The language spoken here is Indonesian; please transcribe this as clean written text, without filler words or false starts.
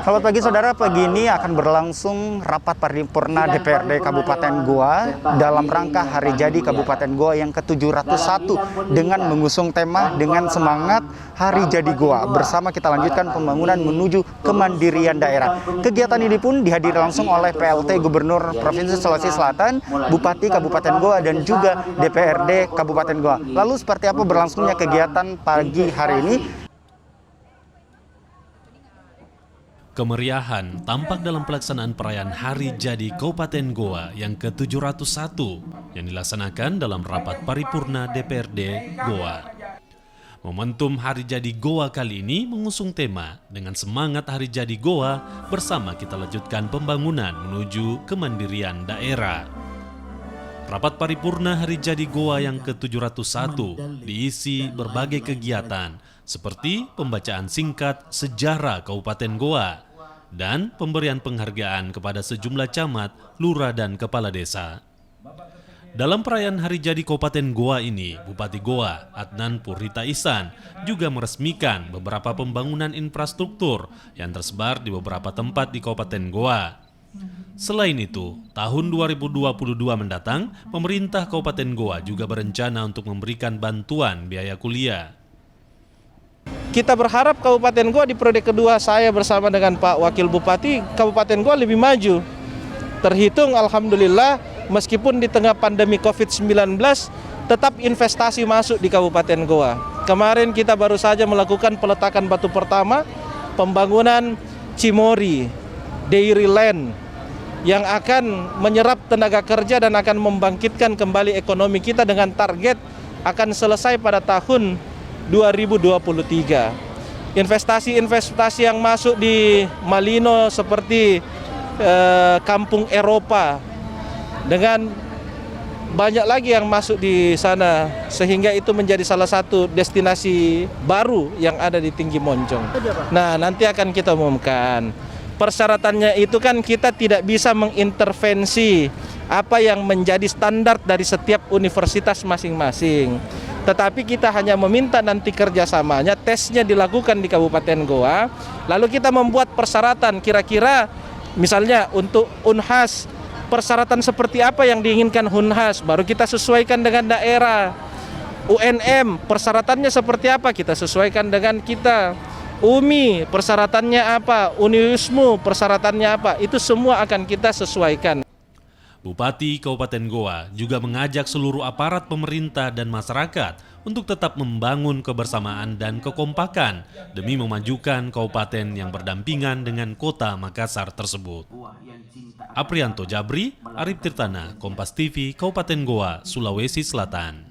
Selamat pagi saudara, pagi ini akan berlangsung rapat paripurna DPRD Kabupaten Goa dalam rangka Hari Jadi Kabupaten Goa yang ke-701 dengan mengusung tema dengan semangat Hari Jadi Goa. Bersama kita lanjutkan pembangunan menuju kemandirian daerah. Kegiatan ini pun dihadiri langsung oleh PLT Gubernur Provinsi Sulawesi Selatan, Bupati Kabupaten Goa dan juga DPRD Kabupaten Goa. Lalu seperti apa berlangsungnya kegiatan pagi hari ini? Kemeriahan tampak dalam pelaksanaan perayaan Hari Jadi Kabupaten Goa yang ke-701 yang dilaksanakan dalam rapat paripurna DPRD Goa. Momentum Hari Jadi Goa kali ini mengusung tema dengan semangat Hari Jadi Goa bersama kita lanjutkan pembangunan menuju kemandirian daerah. Rapat paripurna Hari Jadi Goa yang ke-701 diisi berbagai kegiatan seperti pembacaan singkat sejarah Kabupaten Goa dan pemberian penghargaan kepada sejumlah camat, lurah, dan kepala desa. Dalam perayaan Hari Jadi Kabupaten Goa ini, Bupati Goa, Adnan Purhita Ihsan, juga meresmikan beberapa pembangunan infrastruktur yang tersebar di beberapa tempat di Kabupaten Goa. Selain itu, tahun 2022 mendatang, pemerintah Kabupaten Goa juga berencana untuk memberikan bantuan biaya kuliah. Kita berharap Kabupaten Goa di periode kedua saya bersama dengan Pak Wakil Bupati, Kabupaten Goa lebih maju. Terhitung alhamdulillah meskipun di tengah pandemi COVID-19 tetap investasi masuk di Kabupaten Goa. Kemarin kita baru saja melakukan peletakan batu pertama pembangunan Cimory, Dairyland yang akan menyerap tenaga kerja dan akan membangkitkan kembali ekonomi kita dengan target akan selesai pada tahun 2023. Investasi-investasi yang masuk di Malino seperti Kampung Eropa dengan banyak lagi yang masuk di sana sehingga itu menjadi salah satu destinasi baru yang ada di Tinggi Moncong. Nah, nanti akan kita umumkan. Persyaratannya itu kan kita tidak bisa mengintervensi apa yang menjadi standar dari setiap universitas masing-masing. Tetapi kita hanya meminta nanti kerjasamanya, tesnya dilakukan di Kabupaten Goa, lalu kita membuat persyaratan kira-kira misalnya untuk Unhas, persyaratan seperti apa yang diinginkan Unhas, baru kita sesuaikan dengan daerah. UNM, persyaratannya seperti apa, kita sesuaikan dengan kita. UMI, persyaratannya apa, Uniwismu, persyaratannya apa, itu semua akan kita sesuaikan. Bupati Kabupaten Goa juga mengajak seluruh aparat pemerintah dan masyarakat untuk tetap membangun kebersamaan dan kekompakan demi memajukan kabupaten yang berdampingan dengan kota Makassar tersebut. Aprianto Jabri, Arif Tirtana, Kompas TV, Kabupaten Goa, Sulawesi Selatan.